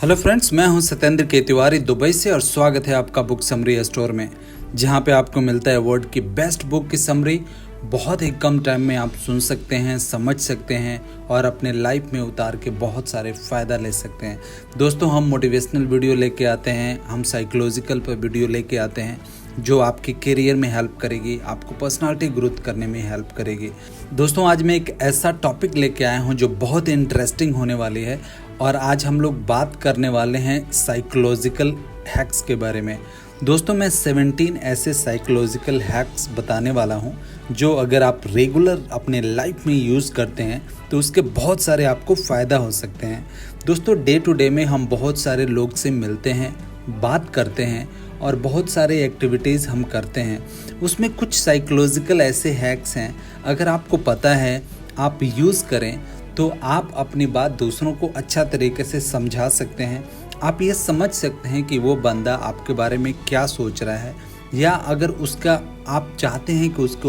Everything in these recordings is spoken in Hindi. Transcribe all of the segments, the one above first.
हेलो फ्रेंड्स, मैं हूं सत्येंद्र के तिवारी दुबई से और स्वागत है आपका बुक समरी स्टोर में, जहां पे आपको मिलता है वर्ल्ड की बेस्ट बुक की समरी। बहुत ही कम टाइम में आप सुन सकते हैं, समझ सकते हैं और अपने लाइफ में उतार के बहुत सारे फ़ायदा ले सकते हैं। दोस्तों, हम मोटिवेशनल वीडियो लेके आते हैं, हम साइकोलॉजिकल पर वीडियो लेके आते हैं जो आपके करियर में हेल्प करेगी, आपको पर्सनालिटी ग्रोथ करने में हेल्प करेगी। दोस्तों, आज मैं एक ऐसा टॉपिक लेके आया हूं जो बहुत इंटरेस्टिंग होने वाली है और आज हम लोग बात करने वाले हैं साइकोलॉजिकल हैक्स के बारे में। दोस्तों, मैं 17 ऐसे साइकोलॉजिकल हैक्स बताने वाला हूं जो अगर आप रेगुलर अपने लाइफ में यूज़ करते हैं तो उसके बहुत सारे आपको फ़ायदा हो सकते हैं। दोस्तों, डे टू डे में हम बहुत सारे लोग से मिलते हैं, बात करते हैं और बहुत सारे एक्टिविटीज़ हम करते हैं। उसमें कुछ साइकोलॉजिकल ऐसे हैक्स हैं, अगर आपको पता है, आप यूज़ करें तो आप अपनी बात दूसरों को अच्छा तरीके से समझा सकते हैं। आप ये समझ सकते हैं कि वो बंदा आपके बारे में क्या सोच रहा है, या अगर उसका आप चाहते हैं कि उसके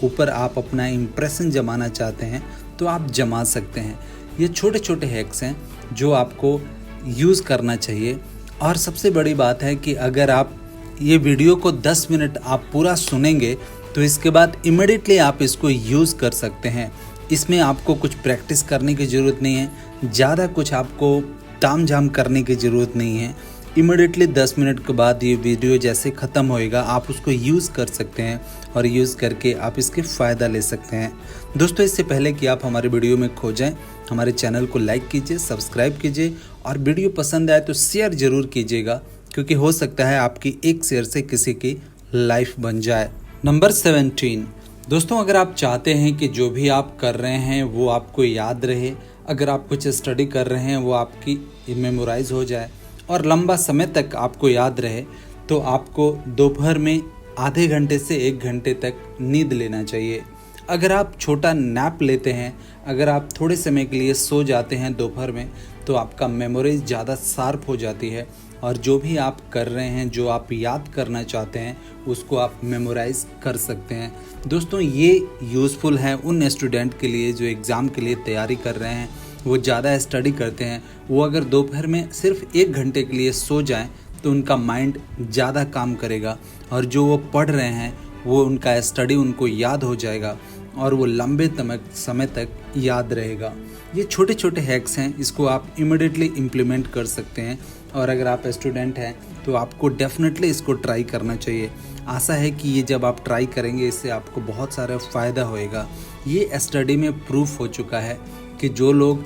ऊपर आप अपना इम्प्रेशन जमाना चाहते हैं तो आप जमा सकते हैं। ये छोटे छोटे हैक्स हैं जो आपको यूज़ करना चाहिए। और सबसे बड़ी बात है कि अगर आप ये वीडियो को 10 मिनट आप पूरा सुनेंगे तो इसके बाद इमीडिएटली आप इसको यूज़ कर सकते हैं। इसमें आपको कुछ प्रैक्टिस करने की ज़रूरत नहीं है, ज़्यादा कुछ आपको ताम झाम करने की ज़रूरत नहीं है। इमीडिएटली 10 मिनट के बाद ये वीडियो जैसे ख़त्म होएगा आप उसको यूज़ कर सकते हैं और यूज़ करके आप इसके फ़ायदा ले सकते हैं। दोस्तों, इससे पहले कि आप हमारे वीडियो में खो जाएं, हमारे चैनल को लाइक कीजिए, सब्सक्राइब कीजिए और वीडियो पसंद आए तो शेयर ज़रूर कीजिएगा, क्योंकि हो सकता है आपकी एक शेयर से किसी की लाइफ बन जाए। नंबर 17। दोस्तों, अगर आप चाहते हैं कि जो भी आप कर रहे हैं वो आपको याद रहे, अगर आप कुछ स्टडी कर रहे हैं वो आपकी मेमोराइज हो जाए और लंबा समय तक आपको याद रहे, तो आपको दोपहर में आधे घंटे से 1 घंटे तक नींद लेना चाहिए। अगर आप छोटा नैप लेते हैं, अगर आप थोड़े समय के लिए सो जाते हैं दोपहर में, तो आपका मेमोरी ज़्यादा शार्प हो जाती है और जो भी आप कर रहे हैं, जो आप याद करना चाहते हैं, उसको आप मेमोराइज कर सकते हैं। दोस्तों, ये यूज़फुल है उन स्टूडेंट के लिए जो एग्ज़ाम के लिए तैयारी कर रहे हैं, वो ज़्यादा स्टडी करते हैं। वो अगर दोपहर में सिर्फ 1 घंटे के लिए सो जाएं तो उनका माइंड ज़्यादा काम करेगा और जो वो पढ़ रहे हैं वो उनका स्टडी उनको याद हो जाएगा और वो लंबे समय तक याद रहेगा। ये छोटे छोटे हैक्स हैं, इसको आप इमीडिएटली इम्प्लीमेंट कर सकते हैं और अगर आप स्टूडेंट हैं तो आपको डेफिनेटली इसको ट्राई करना चाहिए। आशा है कि ये जब आप ट्राई करेंगे इससे आपको बहुत सारा फ़ायदा होएगा। ये स्टडी में प्रूफ हो चुका है कि जो लोग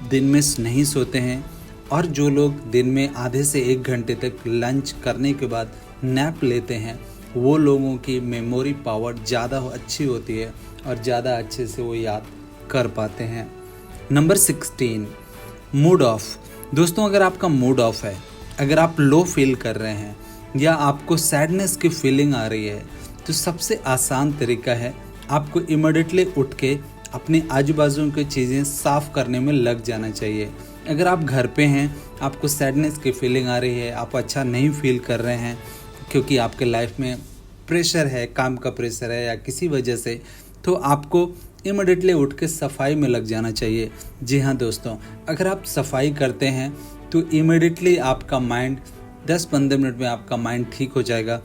दिन में नहीं सोते हैं और जो लोग दिन में आधे से 1 घंटे तक लंच करने के बाद नैप लेते हैं, वो लोगों की मेमोरी पावर ज़्यादा अच्छी होती है और ज़्यादा अच्छे से वो याद कर पाते हैं। Number 16, mood off. दोस्तों, अगर आपका मूड ऑफ है, अगर आप लो फील कर रहे हैं या आपको सैडनेस की फीलिंग आ रही है, तो सबसे आसान तरीका है आपको इमीडिएटली उठ के अपने आजू बाजू की चीज़ें साफ़ करने में लग जाना चाहिए। अगर आप घर पे हैं, आपको सैडनेस की फीलिंग आ रही है, आप अच्छा नहीं फील कर रहे हैं क्योंकि आपके लाइफ में प्रेशर है, काम का प्रेशर है या किसी वजह से, तो आपको इमीडिएटली उठ के सफाई में लग जाना चाहिए। जी हाँ दोस्तों, अगर आप सफाई करते हैं तो इमीडिएटली आपका माइंड 10-15 मिनट में आपका माइंड ठीक हो जाएगा।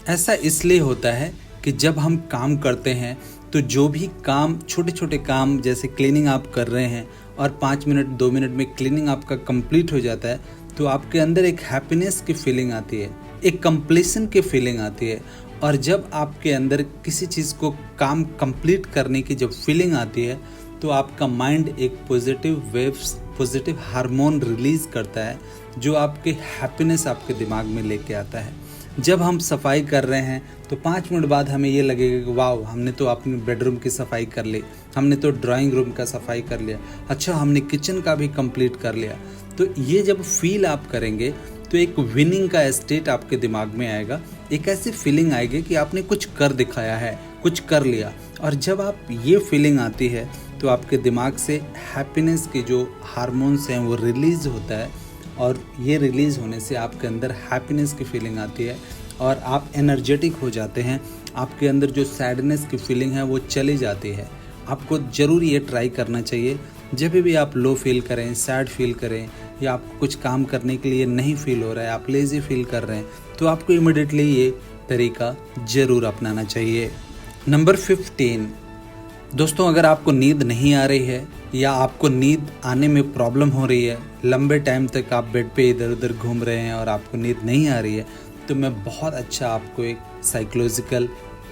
ऐसा इसलिए होता है कि जब हम काम करते हैं तो जो भी काम, छोटे छोटे काम जैसे क्लीनिंग आप कर रहे हैं और 5 मिनट 2 मिनट में क्लीनिंग आपका कंप्लीट हो जाता है, तो आपके अंदर एक हैप्पीनेस की फीलिंग आती है, एक कंप्लीशन की फीलिंग आती है। और जब आपके अंदर किसी चीज़ को काम कंप्लीट करने की जब फीलिंग आती है तो आपका माइंड एक पॉजिटिव हार्मोन रिलीज़ करता है जो आपके हैप्पीनेस आपके दिमाग में लेके आता है। जब हम सफाई कर रहे हैं तो 5 मिनट बाद हमें ये लगेगा कि वाह, हमने तो अपने बेडरूम की सफाई कर ली, हमने तो ड्राइंग रूम का सफाई कर लिया, अच्छा हमने किचन का भी कंप्लीट कर लिया। तो ये जब फील आप करेंगे तो एक विनिंग का स्टेट आपके दिमाग में आएगा, एक ऐसी फीलिंग आएगी कि आपने कुछ कर दिखाया है, कुछ कर लिया। और जब आप ये फीलिंग आती है तो आपके दिमाग से हैप्पीनेस के जो हार्मोन्स हैं वो रिलीज़ होता है और ये रिलीज़ होने से आपके अंदर हैप्पीनेस की फीलिंग आती है और आप एनर्जेटिक हो जाते हैं। आपके अंदर जो सैडनेस की फीलिंग है वो चली जाती है। आपको ज़रूर ये ट्राई करना चाहिए। जब भी आप लो फील करें, सैड फील करें या आपको कुछ काम करने के लिए नहीं फील हो रहा है, आप लेज़ी फील कर रहे हैं, तो आपको इमिडिएटली ये तरीका ज़रूर अपनाना चाहिए। नंबर 15, दोस्तों अगर आपको नींद नहीं आ रही है या आपको नींद आने में प्रॉब्लम हो रही है, लंबे टाइम तक आप बेड पे इधर उधर घूम रहे हैं और आपको नींद नहीं आ रही है, तो मैं बहुत अच्छा आपको एक साइकोलॉजिकल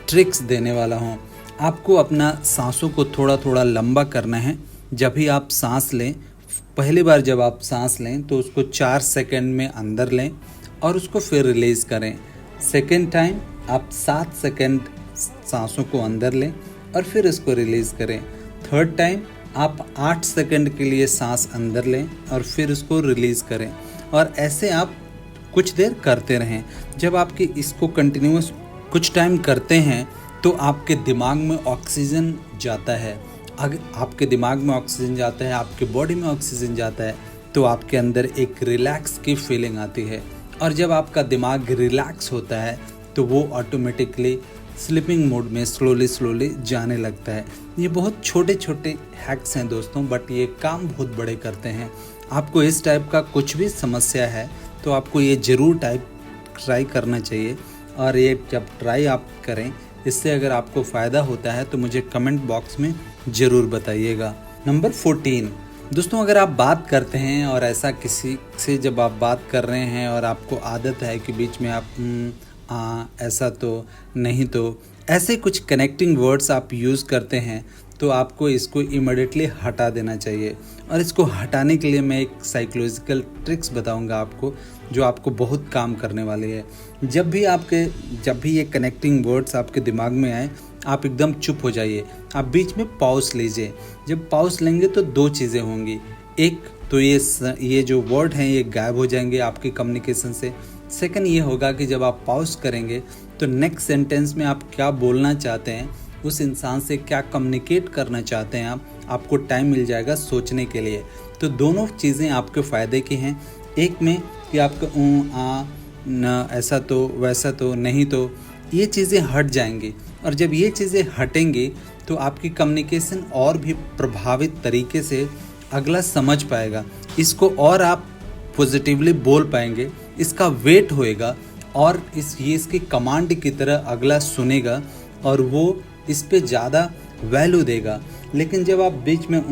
ट्रिक्स देने वाला हूँ। आपको अपना सांसों को थोड़ा थोड़ा लंबा करना है। जब भी आप सांस लें, पहली बार जब आप सांस लें तो उसको 4 सेकंड में अंदर लें और उसको फिर रिलीज़ करें। सेकंड टाइम आप 7 सेकंड सांसों को अंदर लें और फिर इसको रिलीज़ करें। थर्ड टाइम आप 8 सेकंड के लिए सांस अंदर लें और फिर उसको रिलीज़ करें, और ऐसे आप कुछ देर करते रहें। जब आपके इसको कंटिन्यूस कुछ टाइम करते हैं तो आपके दिमाग में ऑक्सीजन जाता है। अगर आपके दिमाग में ऑक्सीजन जाता है, आपके बॉडी में ऑक्सीजन जाता है, तो आपके अंदर एक रिलैक्स की फीलिंग आती है, और जब आपका दिमाग रिलैक्स होता है तो वो ऑटोमेटिकली स्लीपिंग मोड में स्लोली जाने लगता है। ये बहुत छोटे छोटे हैक्स हैं दोस्तों, बट ये काम बहुत बड़े करते हैं। आपको इस टाइप का कुछ भी समस्या है तो आपको ये ज़रूर ट्राई करना चाहिए, और ये जब ट्राई आप करें, इससे अगर आपको फ़ायदा होता है तो मुझे कमेंट बॉक्स में ज़रूर बताइएगा। नंबर 14, दोस्तों अगर आप बात करते हैं और ऐसा किसी से जब आप बात कर रहे हैं और आपको आदत है कि बीच में आप ऐसा तो नहीं तो ऐसे कुछ कनेक्टिंग वर्ड्स आप यूज़ करते हैं, तो आपको इसको इमीडिएटली हटा देना चाहिए। और इसको हटाने के लिए मैं एक साइकोलॉजिकल ट्रिक्स बताऊंगा आपको, जो आपको बहुत काम करने वाली है। जब भी ये कनेक्टिंग वर्ड्स आपके दिमाग में आए, आप एकदम चुप हो जाइए, आप बीच में पॉज लीजिए। जब पॉज लेंगे तो 2 चीज़ें होंगी। एक तो ये जो वर्ड हैं ये गायब हो जाएंगे आपके कम्युनिकेशन से। सेकंड ये होगा कि जब आप पॉज करेंगे तो नेक्स्ट सेंटेंस में आप क्या बोलना चाहते हैं, उस इंसान से क्या कम्युनिकेट करना चाहते हैं आपको टाइम मिल जाएगा सोचने के लिए। तो दोनों चीज़ें आपके फ़ायदे की हैं। एक में कि आपका न, ऐसा तो वैसा तो नहीं तो, ये चीज़ें हट जाएंगी, और जब ये चीज़ें हटेंगी तो आपकी कम्युनिकेशन और भी प्रभावित तरीके से अगला समझ पाएगा, इसको और आप पॉजिटिवली बोल पाएंगे, इसका वेट होएगा, और इसकी कमांड की तरह अगला सुनेगा और वो इस पे ज़्यादा वैल्यू देगा। लेकिन जब आप बीच में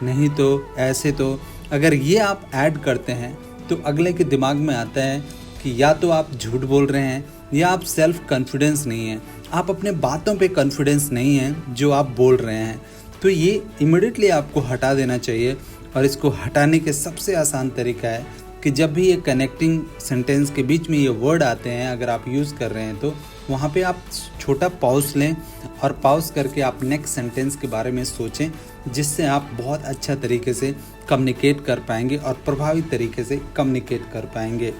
नहीं तो, ऐसे तो, अगर ये आप ऐड करते हैं तो अगले के दिमाग में आता है कि या तो आप झूठ बोल रहे हैं या आप सेल्फ कॉन्फिडेंस नहीं है, आप अपने बातों पे कॉन्फिडेंस नहीं है जो आप बोल रहे हैं। तो ये इमिडिएटली आपको हटा देना चाहिए, और इसको हटाने के सबसे आसान तरीका है कि जब भी ये कनेक्टिंग सेंटेंस के बीच में ये वर्ड आते हैं, अगर आप यूज़ कर रहे हैं तो वहाँ पे आप छोटा पॉज लें, और पॉज करके आप नेक्स्ट सेंटेंस के बारे में सोचें, जिससे आप बहुत अच्छा तरीके से कम्युनिकेट कर पाएंगे और प्रभावी तरीके से कम्युनिकेट कर पाएंगे।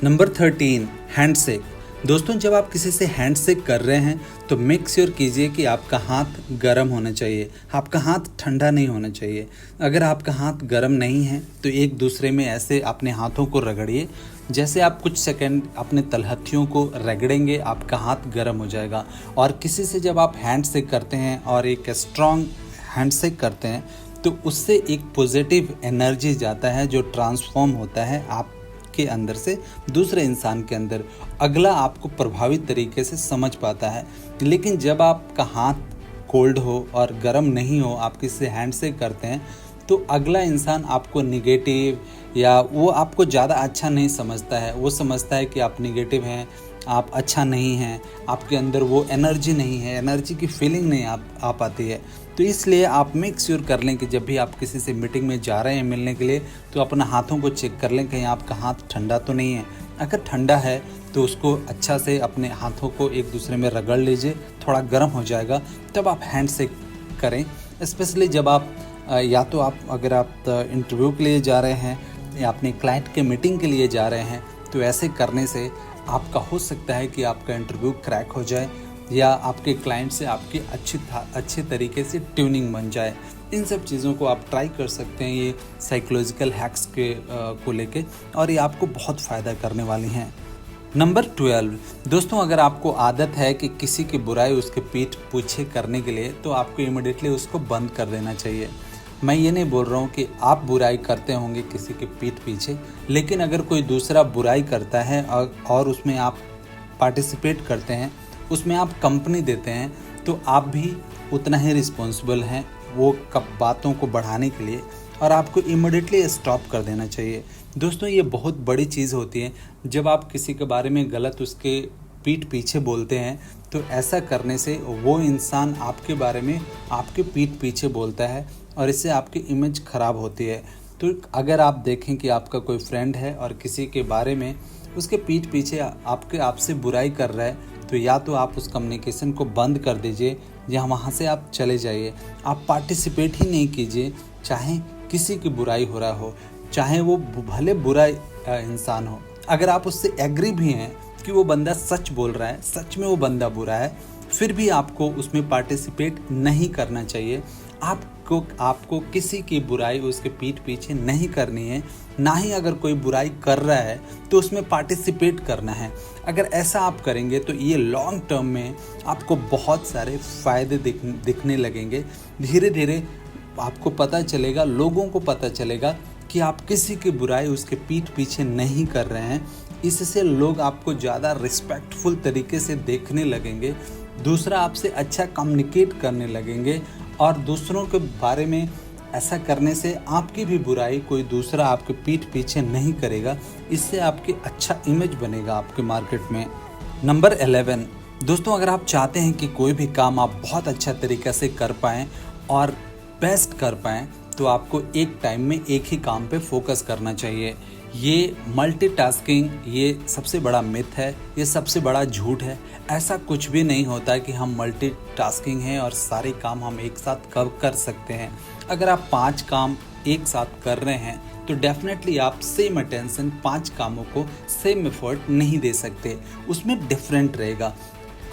Number 13, handshake. दोस्तों जब आप किसी से हैंडशेक कर रहे हैं तो मेक श्योर कीजिए कि आपका हाथ गर्म होना चाहिए, आपका हाथ ठंडा नहीं होना चाहिए। अगर आपका हाथ गर्म नहीं है तो एक दूसरे में ऐसे अपने हाथों को रगड़िए, जैसे आप कुछ सेकंड अपने तलहथियों को रगड़ेंगे आपका हाथ गर्म हो जाएगा। और किसी से जब आप हैंडशेक करते हैं और एक स्ट्रॉन्ग हैंडशेक करते हैं तो उससे एक पॉजिटिव एनर्जी जाता है जो ट्रांसफॉर्म होता है आपके अंदर से दूसरे इंसान के अंदर, अगला आपको प्रभावित तरीके से समझ पाता है। लेकिन जब आपका हाथ कोल्ड हो और गर्म नहीं हो, आप किसी से हैंडशेक करते हैं तो अगला इंसान आपको निगेटिव या वो आपको ज़्यादा अच्छा नहीं समझता है, वो समझता है कि आप निगेटिव हैं, आप अच्छा नहीं हैं, आपके अंदर वो एनर्जी नहीं है, एनर्जी की फीलिंग नहीं आ पाती है। तो इसलिए आप मेक श्योर कर लें कि जब भी आप किसी से मीटिंग में जा रहे हैं मिलने के लिए तो अपना हाथों को चेक कर लें कहीं आपका हाथ ठंडा तो नहीं है। अगर ठंडा है तो उसको अच्छा से अपने हाथों को एक दूसरे में रगड़ लीजिए, थोड़ा गर्म हो जाएगा तब आप हैंडशेक करें। स्पेशली जब आप या तो आप अगर आप इंटरव्यू के लिए जा रहे हैं या अपने क्लाइंट के मीटिंग के लिए जा रहे हैं तो ऐसे करने से आपका हो सकता है कि आपका इंटरव्यू क्रैक हो जाए या आपके क्लाइंट से आपकी अच्छे तरीके से ट्यूनिंग बन जाए। इन सब चीज़ों को आप ट्राई कर सकते हैं ये साइकोलॉजिकल हैक्स को लेके, और ये आपको बहुत फ़ायदा करने वाली हैं। नंबर 12, दोस्तों अगर आपको आदत है कि किसी की बुराई उसके पीठ पीछे करने के लिए तो आपको इमिडिएटली उसको बंद कर देना चाहिए। मैं ये नहीं बोल रहा हूँ कि आप बुराई करते होंगे किसी के पीठ पीछे, लेकिन अगर कोई दूसरा बुराई करता है और उसमें आप पार्टिसिपेट करते हैं, उसमें आप कंपनी देते हैं, तो आप भी उतना ही रिस्पॉन्सिबल हैं वो कब बातों को बढ़ाने के लिए, और आपको इमीडिएटली स्टॉप कर देना चाहिए। दोस्तों, ये बहुत बड़ी चीज़ होती है जब आप किसी के बारे में गलत उसके पीठ पीछे बोलते हैं, तो ऐसा करने से वो इंसान आपके बारे में आपके पीठ पीछे बोलता है और इससे आपकी इमेज ख़राब होती है। तो अगर आप देखें कि आपका कोई फ्रेंड है और किसी के बारे में उसके पीठ पीछे आपसे बुराई कर रहा है, तो या तो आप उस कम्युनिकेशन को बंद कर दीजिए या वहाँ से आप चले जाइए। आप पार्टिसिपेट ही नहीं कीजिए, चाहे किसी की बुराई हो रहा हो, चाहे वो भले बुरा इंसान हो। अगर आप उससे एग्री भी हैं कि वो बंदा सच बोल रहा है, सच में वो बंदा बुरा है, फिर भी आपको उसमें पार्टिसिपेट नहीं करना चाहिए। आपको किसी की बुराई उसके पीठ पीछे नहीं करनी है, ना ही अगर कोई बुराई कर रहा है तो उसमें पार्टिसिपेट करना है। अगर ऐसा आप करेंगे तो ये लॉन्ग टर्म में आपको बहुत सारे फ़ायदे दिखने लगेंगे। धीरे धीरे आपको पता चलेगा, लोगों को पता चलेगा कि आप किसी की बुराई उसके पीठ पीछे नहीं कर रहे हैं। इससे लोग आपको ज़्यादा रिस्पेक्टफुल तरीके से देखने लगेंगे, दूसरा आपसे अच्छा कम्युनिकेट करने लगेंगे, और दूसरों के बारे में ऐसा करने से आपकी भी बुराई कोई दूसरा आपके पीठ पीछे नहीं करेगा। इससे आपकी अच्छा इमेज बनेगा आपके मार्केट में। नंबर 11, दोस्तों, अगर आप चाहते हैं कि कोई भी काम आप बहुत अच्छा तरीक़ा से कर पाएँ और बेस्ट कर पाएँ, तो आपको एक टाइम में एक ही काम पे फोकस करना चाहिए। ये मल्टीटास्किंग ये सबसे बड़ा मिथ है, ये सबसे बड़ा झूठ है। ऐसा कुछ भी नहीं होता कि हम मल्टीटास्किंग हैं और सारे काम हम एक साथ कब कर सकते हैं। अगर आप 5 काम एक साथ कर रहे हैं तो डेफिनेटली आप सेम अटेंशन 5 कामों को सेम एफर्ट नहीं दे सकते, उसमें डिफरेंट रहेगा।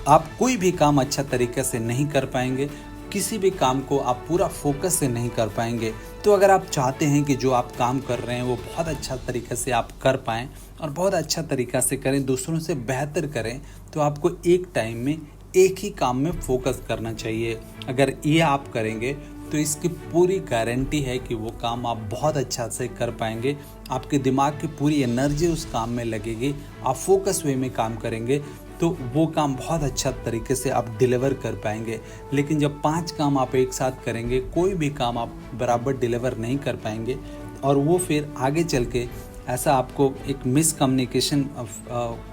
आप कोई भी काम अच्छा तरीके से नहीं कर पाएंगे, किसी भी काम को आप पूरा फोकस से नहीं कर पाएंगे। तो अगर आप चाहते हैं कि जो आप काम कर रहे हैं वो बहुत अच्छा तरीके से आप कर पाएँ और बहुत अच्छा तरीक़ा से करें, दूसरों से बेहतर करें, तो आपको एक टाइम में एक ही काम में फोकस करना चाहिए। अगर ये आप करेंगे तो इसकी पूरी गारंटी है कि वो काम आप बहुत अच्छा से कर पाएंगे। आपके दिमाग की पूरी एनर्जी उस काम में लगेगी, आप फोकस वे में काम करेंगे तो वो काम बहुत अच्छा तरीके से आप डिलीवर कर पाएंगे। लेकिन जब 5 काम आप एक साथ करेंगे, कोई भी काम आप बराबर डिलीवर नहीं कर पाएंगे, और वो फिर आगे चल के ऐसा आपको एक मिसकम्युनिकेशन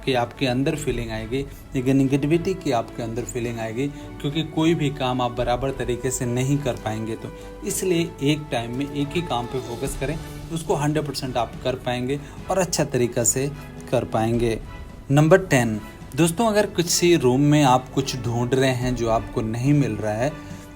की आपके अंदर फीलिंग आएगी, एक नेगेटिविटी की आपके अंदर फीलिंग आएगी, क्योंकि कोई भी काम आप बराबर तरीके से नहीं कर पाएंगे। तो इसलिए एक टाइम में एक ही काम पे फोकस करें, उसको 100% आप कर पाएंगे और अच्छा तरीक़ा से कर पाएंगे। नंबर 10, दोस्तों, अगर किसी रूम में आप कुछ ढूंढ रहे हैं जो आपको नहीं मिल रहा है,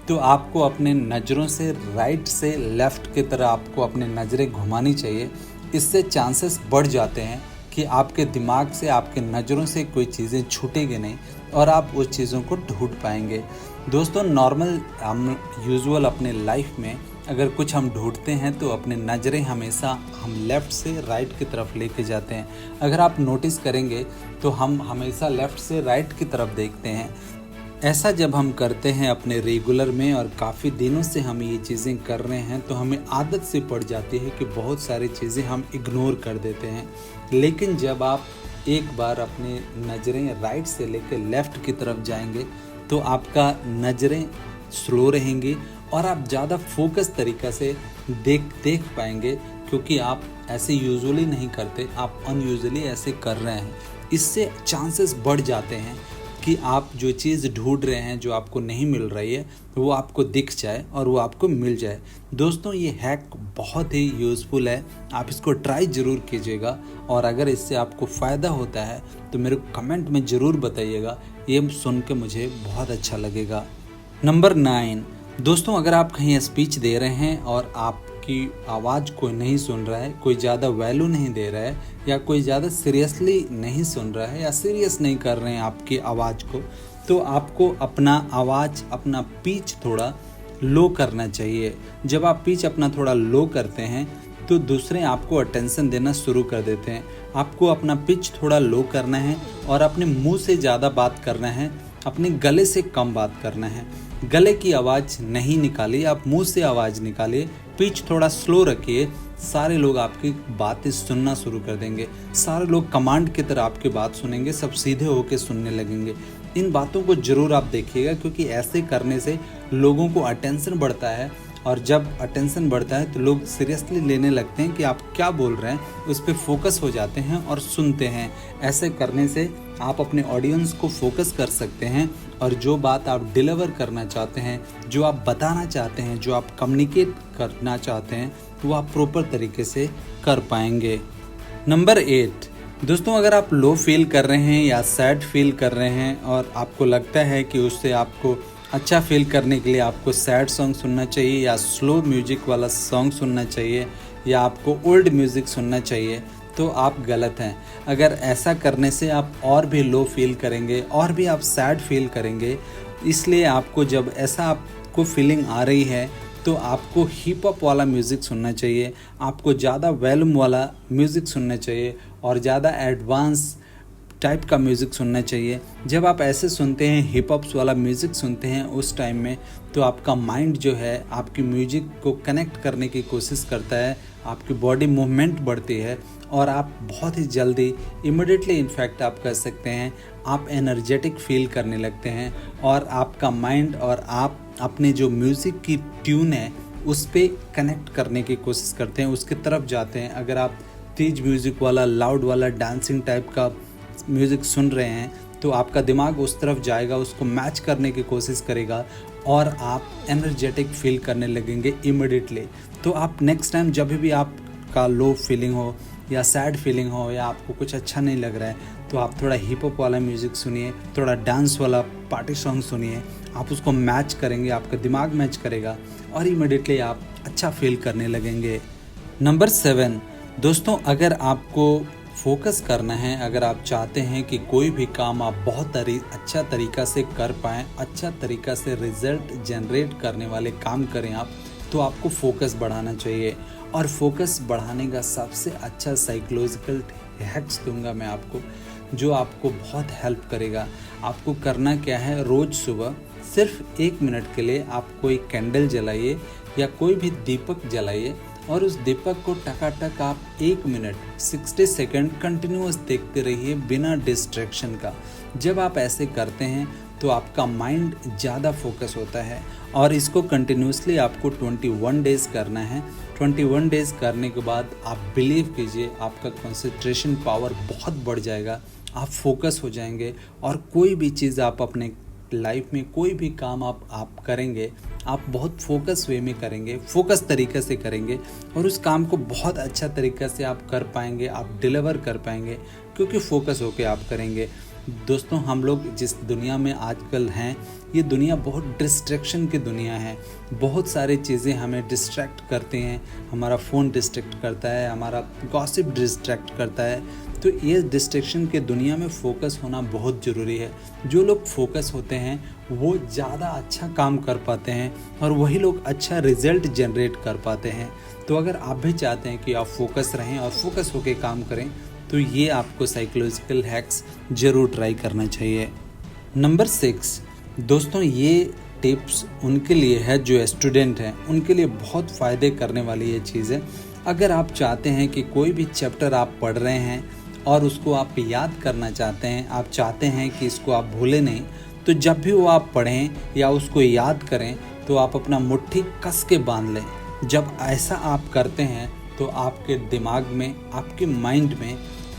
तो आपको अपने नज़रों से राइट से लेफ़्ट की तरह आपको अपनी नज़रें घुमानी चाहिए। इससे चांसेस बढ़ जाते हैं कि आपके दिमाग से, आपके नज़रों से कोई चीज़ें छूटेगी नहीं और आप उस चीज़ों को ढूंढ पाएंगे। दोस्तों, नॉर्मल हम यूजुअल अपने लाइफ में अगर कुछ हम ढूंढते हैं तो अपने नज़रें हमेशा हम लेफ़्ट से राइट की तरफ लेके जाते हैं। अगर आप नोटिस करेंगे तो हम हमेशा लेफ़्ट से राइट की तरफ देखते हैं। ऐसा जब हम करते हैं अपने रेगुलर में और काफ़ी दिनों से हम ये चीज़ें कर रहे हैं, तो हमें आदत से पड़ जाती है कि बहुत सारी चीज़ें हम इग्नोर कर देते हैं। लेकिन जब आप एक बार अपनी नज़रें राइट से लेकर लेफ़्ट की तरफ जाएंगे तो आपका नज़रें स्लो रहेंगी और आप ज़्यादा फोकस तरीक़ा से देख पाएंगे, क्योंकि आप ऐसे यूजुअली नहीं करते, आप अनयूजुअली ऐसे कर रहे हैं। इससे चांसेस बढ़ जाते हैं कि आप जो चीज़ ढूंढ रहे हैं, जो आपको नहीं मिल रही है, वो आपको दिख जाए और वो आपको मिल जाए। दोस्तों, ये हैक बहुत ही यूज़फुल है, आप इसको ट्राई ज़रूर कीजिएगा, और अगर इससे आपको फ़ायदा होता है तो मेरे कमेंट में ज़रूर बताइएगा, ये सुन के मुझे बहुत अच्छा लगेगा। नंबर 9, दोस्तों, अगर आप कहीं स्पीच दे रहे हैं और आपकी आवाज़ कोई नहीं सुन रहा है, कोई ज़्यादा वैल्यू नहीं दे रहा है, या कोई ज़्यादा सीरियसली नहीं सुन रहा है या सीरियस नहीं कर रहे हैं आपकी आवाज़ को, तो आपको अपना आवाज़, अपना पिच थोड़ा लो करना चाहिए। जब आप पिच अपना थोड़ा लो करते हैं तो दूसरे आपको अटेंशन देना शुरू कर देते हैं। आपको अपना पिच थोड़ा लो करना है और अपने मुंह से ज़्यादा बात करना है। अपने गले से कम बात करना है। गले की आवाज़ नहीं निकालिए, आप मुंह से आवाज़ निकालिए, पिच थोड़ा स्लो रखिए। सारे लोग आपकी बातें सुनना शुरू कर देंगे, सारे लोग कमांड की तरह आपकी बात सुनेंगे, सब सीधे होकर सुनने लगेंगे। इन बातों को ज़रूर आप देखिएगा, क्योंकि ऐसे करने से लोगों को अटेंशन बढ़ता है, और जब अटेंशन बढ़ता है तो लोग सीरियसली लेने लगते हैं कि आप क्या बोल रहे हैं, उस पर फोकस हो जाते हैं और सुनते हैं। ऐसे करने से आप अपने ऑडियंस को फोकस कर सकते हैं, और जो बात आप डिलीवर करना चाहते हैं, जो आप बताना चाहते हैं, जो आप कम्युनिकेट करना चाहते हैं, तो वो आप प्रॉपर तरीके से कर पाएंगे। नंबर 8, दोस्तों अगर आप लो फील कर रहे हैं या सैड फील कर रहे हैं और आपको लगता है कि उससे आपको अच्छा फील करने के लिए आपको सैड सॉन्ग सुनना चाहिए या स्लो म्यूजिक वाला सॉन्ग सुनना चाहिए या आपको ओल्ड म्यूज़िक सुनना चाहिए, तो आप गलत हैं। अगर ऐसा करने से आप और भी लो फील करेंगे और भी आप सैड फील करेंगे। इसलिए आपको जब ऐसा आपको फीलिंग आ रही है तो आपको हिप हॉप वाला म्यूज़िक सुनना चाहिए, आपको ज़्यादा वॉल्यूम वाला म्यूज़िक सुनना चाहिए और ज़्यादा एडवांस टाइप का म्यूज़िक सुनना चाहिए। जब आप ऐसे सुनते हैं, हिप हॉप्स वाला म्यूज़िक सुनते हैं उस टाइम में, तो आपका माइंड जो है आपकी म्यूज़िक को कनेक्ट करने की कोशिश करता है, आपकी बॉडी मूवमेंट बढ़ती है और आप बहुत ही जल्दी इमीडिएटली इनफैक्ट आप कह सकते हैं आप एनर्जेटिक फील करने लगते हैं, और आपका माइंड और आप अपने जो म्यूज़िक की ट्यून है उस पर कनेक्ट करने की कोशिश करते हैं, उसकी तरफ जाते हैं। अगर आप तेज म्यूज़िक वाला, लाउड वाला, डांसिंग टाइप का म्यूज़िक सुन रहे हैं तो आपका दिमाग उस तरफ जाएगा, उसको मैच करने की कोशिश करेगा और आप एनर्जेटिक फील करने लगेंगे इमीडिएटली। तो आप नेक्स्ट टाइम जब भी आपका लो फीलिंग हो या सैड फीलिंग हो या आपको कुछ अच्छा नहीं लग रहा है, तो आप थोड़ा हिप हॉप वाला म्यूज़िक सुनिए, थोड़ा डांस वाला पार्टी सॉन्ग सुनिए। आप उसको मैच करेंगे, आपका दिमाग मैच करेगा और इमीडिएटली आप अच्छा फील करने लगेंगे। नंबर 7, दोस्तों अगर आपको फोकस करना है, अगर आप चाहते हैं कि कोई भी काम आप बहुत अच्छा तरीक़ा से कर पाएँ, अच्छा तरीक़ा से रिज़ल्ट जनरेट करने वाले काम करें आप, तो आपको फोकस बढ़ाना चाहिए। और फोकस बढ़ाने का सबसे अच्छा साइकोलॉजिकल हैक्स दूंगा मैं आपको, जो आपको बहुत हेल्प करेगा। आपको करना क्या है, रोज़ सुबह सिर्फ 1 मिनट के लिए आप कोई कैंडल जलाइए या कोई भी दीपक जलाइए और उस दीपक को टकाटक आप 1 मिनट 60 सेकंड कंटिन्यूअस देखते रहिए बिना डिस्ट्रैक्शन का। जब आप ऐसे करते हैं तो आपका माइंड ज़्यादा फोकस होता है, और इसको कंटिन्यूसली आपको 21 डेज़ करना है। 21 डेज़ करने के बाद आप बिलीव कीजिए आपका कंसंट्रेशन पावर बहुत बढ़ जाएगा, आप फोकस हो जाएंगे और कोई भी चीज़ आप अपने लाइफ में कोई भी काम आप करेंगे, आप बहुत फोकस वे में करेंगे, फोकस तरीके से करेंगे और उस काम को बहुत अच्छा तरीक़े से आप कर पाएंगे, आप डिलीवर कर पाएंगे, क्योंकि फोकस होके आप करेंगे। दोस्तों हम लोग जिस दुनिया में आजकल हैं, ये दुनिया बहुत डिस्ट्रैक्शन की दुनिया है। बहुत सारी चीज़ें हमें डिस्ट्रैक्ट करते हैं, हमारा फ़ोन डिस्ट्रैक्ट करता है, हमारा गॉसिप डिस्ट्रैक्ट करता है। तो ये डिस्ट्रैक्शन के दुनिया में फ़ोकस होना बहुत ज़रूरी है। जो लोग फोकस होते हैं वो ज़्यादा अच्छा काम कर पाते हैं और वही लोग अच्छा रिज़ल्ट जनरेट कर पाते हैं। तो अगर आप भी चाहते हैं कि आप फोकस रहें और फोकस होकर काम करें, तो ये आपको साइकोलॉजिकल हैक्स ज़रूर ट्राई करना चाहिए। नंबर 6, दोस्तों ये टिप्स उनके लिए है जो स्टूडेंट हैं, उनके लिए बहुत फ़ायदे करने वाली ये चीज़ है। अगर आप चाहते हैं कि कोई भी चैप्टर आप पढ़ रहे हैं और उसको आप याद करना चाहते हैं, आप चाहते हैं कि इसको आप भूलें नहीं, तो जब भी वो आप पढ़ें या उसको याद करें तो आप अपना मुट्ठी कस के बांध लें। जब ऐसा आप करते हैं तो आपके दिमाग में, आपके माइंड में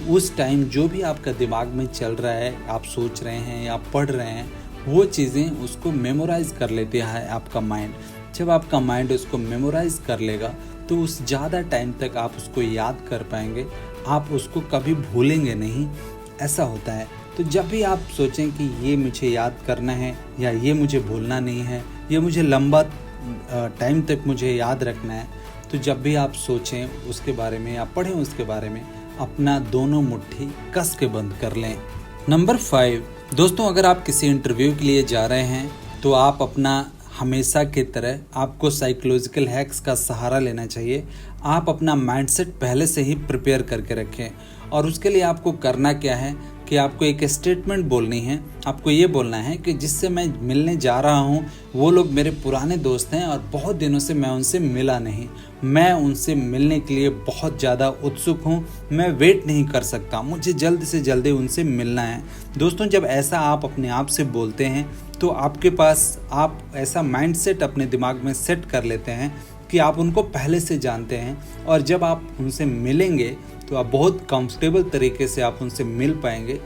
उस टाइम जो भी आपका दिमाग में चल रहा है, आप सोच रहे हैं या पढ़ रहे हैं, वो चीज़ें उसको मेमोराइज़ कर लेते हैं आपका माइंड। जब आपका माइंड उसको मेमोराइज़ कर लेगा तो उस ज़्यादा टाइम तक आप उसको याद कर पाएंगे, आप उसको कभी भूलेंगे नहीं। ऐसा होता है। तो जब भी आप सोचें कि ये मुझे याद करना है या ये मुझे भूलना नहीं है, ये मुझे लंबा टाइम तक मुझे याद रखना है, तो जब भी आप सोचें उसके बारे में या पढ़ें उसके बारे में, अपना दोनों मुट्ठी कस के बंद कर लें। नंबर 5, दोस्तों अगर आप किसी इंटरव्यू के लिए जा रहे हैं तो आप अपना हमेशा की तरह आपको साइकोलॉजिकल हैक्स का सहारा लेना चाहिए। आप अपना माइंडसेट पहले से ही प्रिपेयर करके रखें, और उसके लिए आपको करना क्या है, कि आपको एक स्टेटमेंट बोलनी है। आपको ये बोलना है कि जिससे मैं मिलने जा रहा हूँ वो लोग मेरे पुराने दोस्त हैं और बहुत दिनों से मैं उनसे मिला नहीं। मैं उनसे मिलने के लिए बहुत ज़्यादा उत्सुक हूँ, मैं वेट नहीं कर सकता, मुझे जल्द से जल्दी उनसे मिलना है। दोस्तों, जब ऐसा आप अपने आप से बोलते हैं तो आपके पास आप ऐसा माइंडसेट अपने दिमाग में सेट कर लेते हैं कि आप उनको पहले से जानते हैं और जब आप उनसे मिलेंगे तो आप बहुत कंफर्टेबल तरीके से आप उनसे मिल पाएंगे,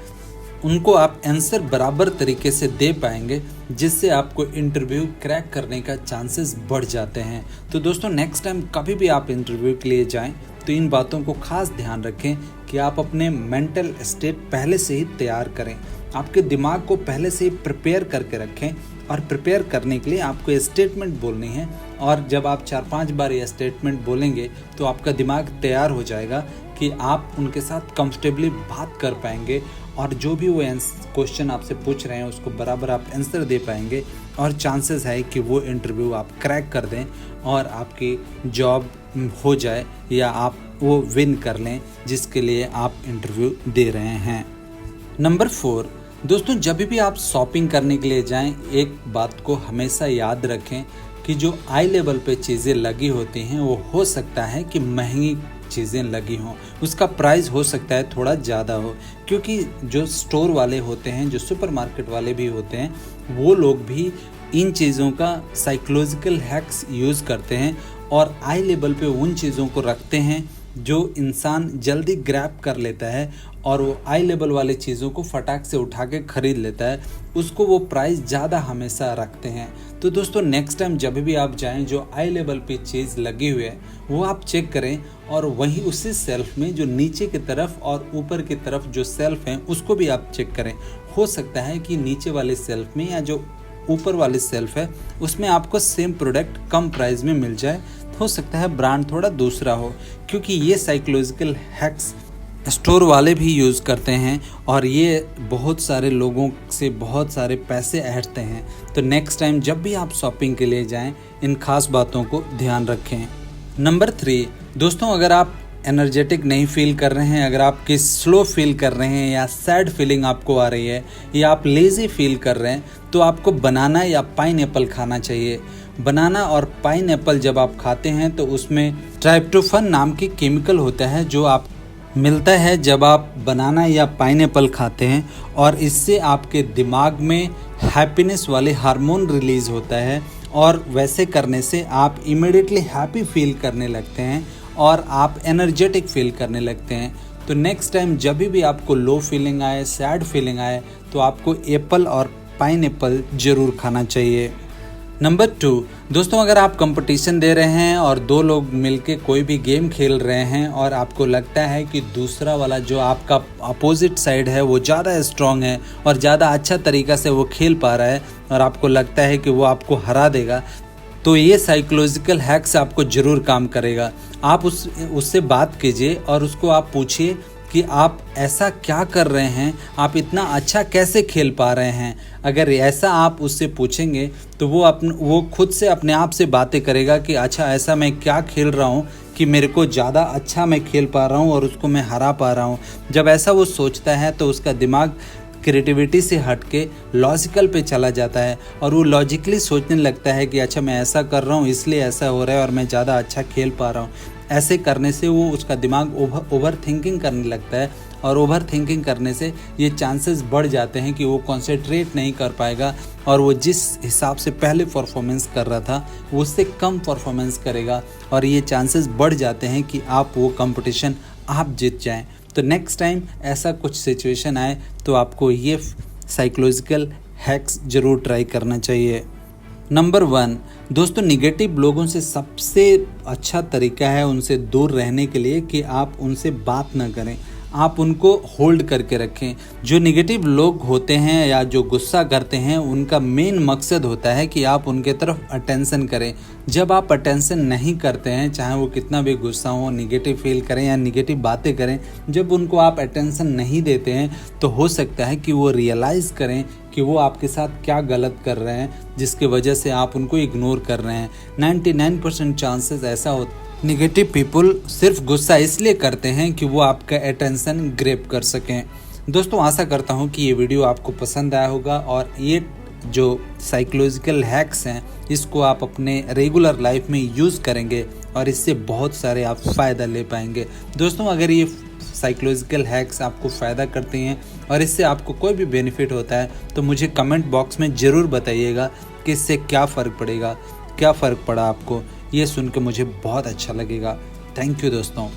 उनको आप आंसर बराबर तरीके से दे पाएंगे, जिससे आपको इंटरव्यू क्रैक करने का चांसेस बढ़ जाते हैं। तो दोस्तों, नेक्स्ट टाइम कभी भी आप इंटरव्यू के लिए जाएं तो इन बातों को खास ध्यान रखें कि आप अपने मेंटल स्टेट पहले से ही तैयार करें, आपके दिमाग को पहले से ही प्रिपेयर करके रखें। और प्रिपेयर करने के लिए आपको स्टेटमेंट बोलनी है और जब आप 4-5 बार ये स्टेटमेंट बोलेंगे तो आपका दिमाग तैयार हो जाएगा कि आप उनके साथ कंफर्टेबली बात कर पाएंगे और जो भी वो क्वेश्चन आपसे पूछ रहे हैं उसको बराबर आप आंसर दे पाएंगे और चांसेस है कि वो इंटरव्यू आप क्रैक कर दें और आपकी जॉब हो जाए या आप वो विन कर लें जिसके लिए आप इंटरव्यू दे रहे हैं। नंबर 4, दोस्तों, जब भी आप शॉपिंग करने के लिए जाएं एक बात को हमेशा याद रखें कि जो आई लेवल पे चीज़ें लगी होती हैं वो हो सकता है कि महंगी चीज़ें लगी हों, उसका प्राइस हो सकता है थोड़ा ज़्यादा हो, क्योंकि जो स्टोर वाले होते हैं, जो सुपरमार्केट वाले भी होते हैं, वो लोग भी इन चीज़ों का साइकोलॉजिकल हैक्स यूज़ करते हैं और आई लेवल पे उन चीज़ों को रखते हैं जो इंसान जल्दी ग्रैब कर लेता है और वो आई लेवल वाले चीज़ों को फटाक से उठा के ख़रीद लेता है, उसको वो प्राइस ज़्यादा हमेशा रखते हैं। तो दोस्तों, नेक्स्ट टाइम जब भी आप जाएं जो आई लेवल पे चीज़ लगी हुई है वो आप चेक करें और वहीं उसी सेल्फ में जो नीचे की तरफ और ऊपर की तरफ जो सेल्फ हैं उसको भी आप चेक करें। हो सकता है कि नीचे वाले सेल्फ में या जो ऊपर वाले सेल्फ है उसमें आपको सेम प्रोडक्ट कम प्राइस में मिल जाए, हो सकता है ब्रांड थोड़ा दूसरा हो, क्योंकि ये साइकोलॉजिकल हैक्स स्टोर वाले भी यूज़ करते हैं और ये बहुत सारे लोगों से बहुत सारे पैसे ऐंठते हैं। तो नेक्स्ट टाइम जब भी आप शॉपिंग के लिए जाएं इन खास बातों को ध्यान रखें। नंबर 3, दोस्तों, अगर आप एनर्जेटिक नहीं फील कर रहे हैं, अगर आप स्लो फील कर रहे हैं या सैड फीलिंग आपको आ रही है या आप लेज़ी फील कर रहे हैं तो आपको बनाना या पाइनएप्पल खाना चाहिए। बनाना और पाइनएप्पल जब आप खाते हैं तो उसमें ट्राइप्टोफैन नाम की केमिकल होता है जो आप मिलता है जब आप बनाना या पाइनएप्पल खाते हैं और इससे आपके दिमाग में हैप्पीनेस वाले हार्मोन रिलीज़ होता है और वैसे करने से आप इमीडिएटली हैप्पी फील करने लगते हैं और आप एनर्जेटिक फील करने लगते हैं। तो नेक्स्ट टाइम जब भी आपको लो फीलिंग आए, सैड फीलिंग आए तो आपको एप्पल और पाइनएप्पल ज़रूर खाना चाहिए। नंबर 2, दोस्तों, अगर आप कंपटीशन दे रहे हैं और 2 लोग मिलके कोई भी गेम खेल रहे हैं और आपको लगता है कि दूसरा वाला जो आपका अपोजिट साइड है वो ज़्यादा स्ट्रांग है और ज़्यादा अच्छा तरीक़ा से वो खेल पा रहा है और आपको लगता है कि वो आपको हरा देगा, तो ये साइकोलॉजिकल हैक्स आपको ज़रूर काम करेगा। आप उससे बात कीजिए और उसको आप पूछिए कि आप ऐसा क्या कर रहे हैं, आप इतना अच्छा कैसे खेल पा रहे हैं। अगर ऐसा आप उससे पूछेंगे तो वो खुद से अपने आप से बातें करेगा कि अच्छा ऐसा मैं क्या खेल रहा हूँ कि मेरे को ज़्यादा अच्छा मैं खेल पा रहा हूँ और उसको मैं हरा पा रहा हूँ। जब ऐसा वो सोचता है तो उसका दिमाग क्रिएटिविटी से हट के लॉजिकल पे चला जाता है और वो लॉजिकली सोचने लगता है कि अच्छा मैं ऐसा कर रहा हूँ इसलिए ऐसा हो रहा है और मैं ज़्यादा अच्छा खेल पा रहा हूँ। ऐसे करने से वो उसका दिमाग ओवर थिंकिंग करने लगता है और ओवर थिंकिंग करने से ये चांसेस बढ़ जाते हैं कि वो कंसंट्रेट नहीं कर पाएगा और वो जिस हिसाब से पहले परफॉर्मेंस कर रहा था वो उससे कम परफॉर्मेंस करेगा और ये चांसेस बढ़ जाते हैं कि आप वो कंपटीशन आप जीत जाएं। तो नेक्स्ट टाइम ऐसा कुछ सिचुएशन आए तो आपको ये साइकोलॉजिकल हैक्स ज़रूर ट्राई करना चाहिए। नंबर 1, दोस्तों, निगेटिव लोगों से सबसे अच्छा तरीका है उनसे दूर रहने के लिए कि आप उनसे बात ना करें, आप उनको होल्ड करके रखें। जो निगेटिव लोग होते हैं या जो गुस्सा करते हैं उनका मेन मकसद होता है कि आप उनके तरफ अटेंशन करें। जब आप अटेंशन नहीं करते हैं, चाहे वो कितना भी गुस्सा हो, निगेटिव फील करें या निगेटिव बातें करें, जब उनको आप अटेंशन नहीं देते हैं तो हो सकता है कि वो रियलाइज़ करें कि वो आपके साथ क्या गलत कर रहे हैं जिसकी वजह से आप उनको इग्नोर कर रहे हैं। 99% चांसेस ऐसा होता है निगेटिव पीपल सिर्फ गुस्सा इसलिए करते हैं कि वो आपका अटेंशन ग्रैब कर सकें। दोस्तों आशा करता हूँ कि ये वीडियो आपको पसंद आया होगा और ये जो साइकोलॉजिकल हैक्स हैं इसको आप अपने रेगुलर लाइफ में यूज़ करेंगे और इससे बहुत सारे आप फ़ायदा ले पाएंगे। दोस्तों अगर ये साइकोलॉजिकल हैक्स आपको फ़ायदा करते हैं और इससे आपको कोई भी बेनिफिट होता है तो मुझे कमेंट बॉक्स में ज़रूर बताइएगा कि इससे क्या फ़र्क पड़ेगा, क्या फ़र्क पड़ा आपको। ये सुन के मुझे बहुत अच्छा लगेगा। थैंक यू दोस्तों।